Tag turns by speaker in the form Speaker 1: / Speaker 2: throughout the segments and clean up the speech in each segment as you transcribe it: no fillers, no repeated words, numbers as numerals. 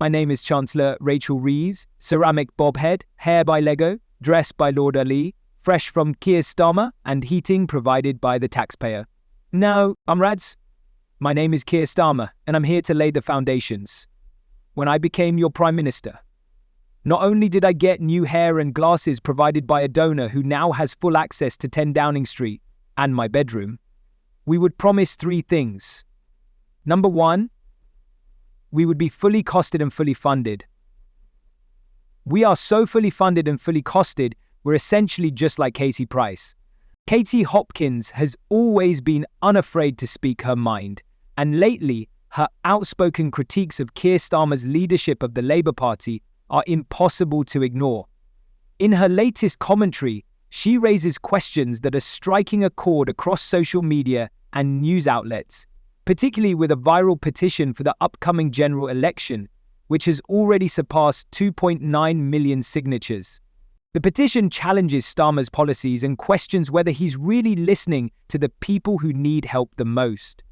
Speaker 1: My name is Chancellor Rachel Reeves, ceramic bobhead, hair by Lego, dress by Lord Ali, fresh from Keir Starmer, and heating provided by the taxpayer. Now, comrades, my name is Keir Starmer, and I'm here to lay the foundations. When I became your Prime Minister, not only did I get new hair and glasses provided by a donor who now has full access to 10 Downing Street and my bedroom, we would promise 3 things. Number 1, we would be fully costed and fully funded. We are so fully funded and fully costed, we're essentially just like Casey Price. Katie Hopkins has always been unafraid to speak her mind, and lately, her outspoken critiques of Keir Starmer's leadership of the Labour Party are impossible to ignore. In her latest commentary, she raises questions that are striking a chord across social media and news outlets, particularly with a viral petition for the upcoming general election, which has already surpassed 2.9 million signatures. The petition challenges Starmer's policies and questions whether he's really listening to the people who need help the most.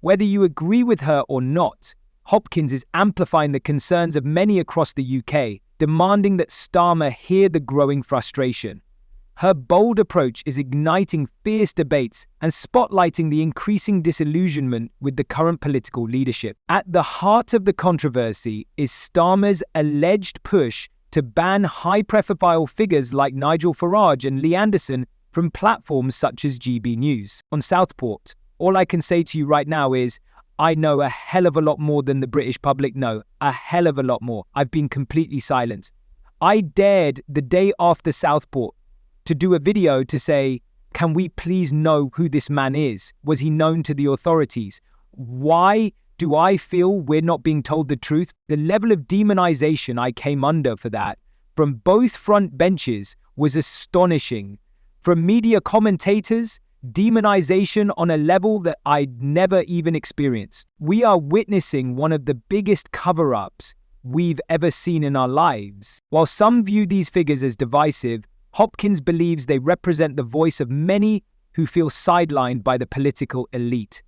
Speaker 1: Whether you agree with her or not, Hopkins is amplifying the concerns of many across the UK, demanding that Starmer hear the growing frustration. Her bold approach is igniting fierce debates and spotlighting the increasing disillusionment with the current political leadership. At the heart of the controversy is Starmer's alleged push to ban high-profile figures like Nigel Farage and Lee Anderson from platforms such as GB News. On Southport, all I can say to you right now is, I know a hell of a lot more than the British public know, a hell of a lot more. I've been completely silenced. I dared the day after Southport to do a video to say, can we please know who this man is? Was he known to the authorities? Why do I feel we're not being told the truth? The level of demonization I came under for that from both front benches was astonishing. From media commentators, demonization on a level that I'd never even experienced. We are witnessing one of the biggest cover-ups we've ever seen in our lives. While some view these figures as divisive, Hopkins believes they represent the voice of many who feel sidelined by the political elite.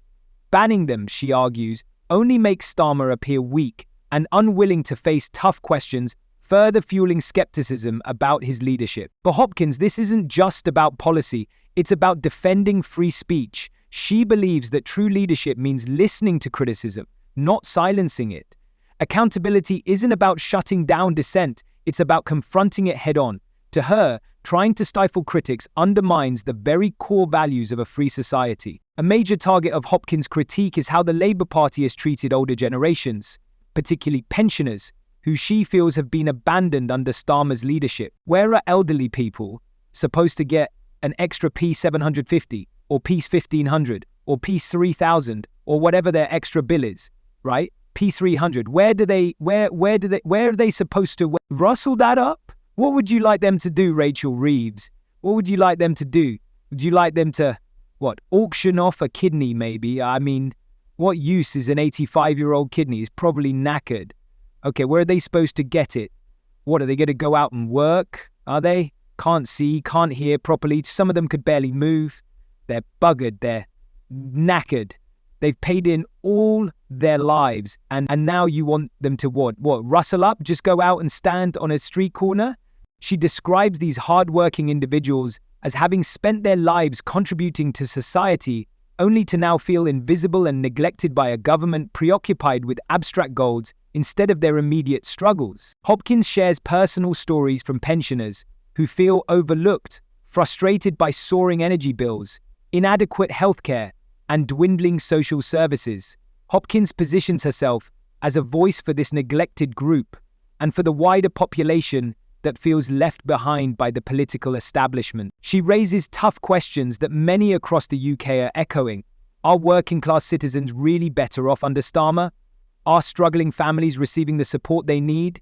Speaker 1: Banning them, she argues, only makes Starmer appear weak and unwilling to face tough questions, further fueling skepticism about his leadership. For Hopkins, this isn't just about policy, it's about defending free speech. She believes that true leadership means listening to criticism, not silencing it. Accountability isn't about shutting down dissent, it's about confronting it head-on. To her, trying to stifle critics undermines the very core values of a free society. A major target of Hopkins' critique is how the Labour Party has treated older generations, particularly pensioners, who she feels have been abandoned under Starmer's leadership. Where are elderly people supposed to get an extra P750 or P1500 or P3000 or whatever their extra bill is, right? P300. Where are they supposed to rustle that up? What would you like them to do, Rachel Reeves? What would you like them to do? Would you like them to, auction off a kidney maybe? I mean, what use is an 85-year-old kidney? It's probably knackered. Okay, where are they supposed to get it? What, are they going to go out and work? Are they? Can't see, can't hear properly. Some of them could barely move. They're buggered. They're knackered. They've paid in all their lives. And now you want them to what? Rustle up? Just go out and stand on a street corner? She describes these hardworking individuals as having spent their lives contributing to society, only to now feel invisible and neglected by a government preoccupied with abstract goals instead of their immediate struggles. Hopkins shares personal stories from pensioners who feel overlooked, frustrated by soaring energy bills, inadequate healthcare, and dwindling social services. Hopkins positions herself as a voice for this neglected group and for the wider population that feels left behind by the political establishment. She raises tough questions that many across the UK are echoing. Are working-class citizens really better off under Starmer? Are struggling families receiving the support they need?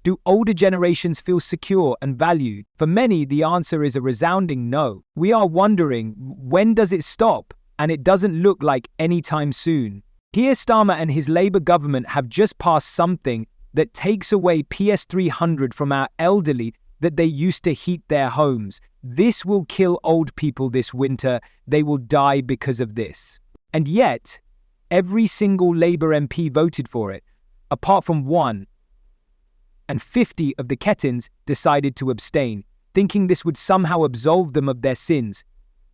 Speaker 1: Do older generations feel secure and valued? For many, the answer is a resounding no. We are wondering, when does it stop? And it doesn't look like anytime soon. Keir Starmer and his Labour government have just passed something that takes away PS300 from our elderly that they used to heat their homes. This will kill old people this winter. They will die because of this. And yet, every single Labour MP voted for it, apart from one, and 50 of the Kettins decided to abstain, thinking this would somehow absolve them of their sins.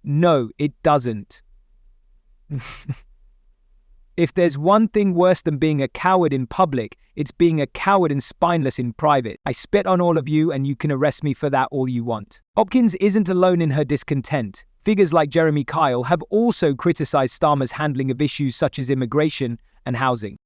Speaker 1: No, it doesn't. If there's one thing worse than being a coward in public, it's being a coward and spineless in private. I spit on all of you and you can arrest me for that all you want. Hopkins isn't alone in her discontent. Figures like Jeremy Kyle have also criticized Starmer's handling of issues such as immigration and housing.